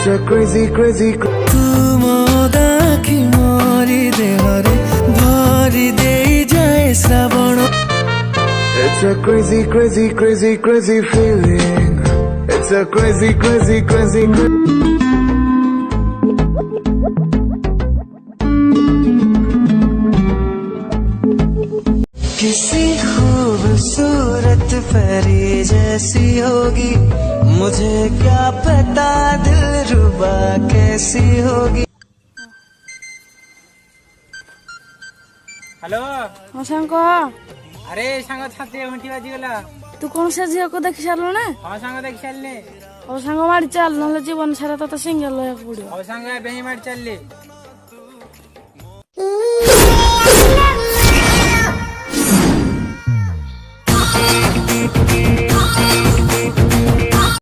It's a crazy, crazy. तुमदाखी मोरी देहरे भरी देई जाए Shravan. It's a crazy, crazy, crazy, crazy feeling. It's a crazy, crazy, crazy. किसी खूबसूरत परी जैसी होगी, मुझे क्या पता दिलरुबा कैसी होगी। हेलो हाँ सांग अरे सांग छाती घंटी बाजी गला। तू कौन से झील को देखी सारू ना? हाँ सांग देख चलने। और सांग मारी चल ना जीवन सारा तो सिंगल होया पड़ो। और सांग बेही मार चलले।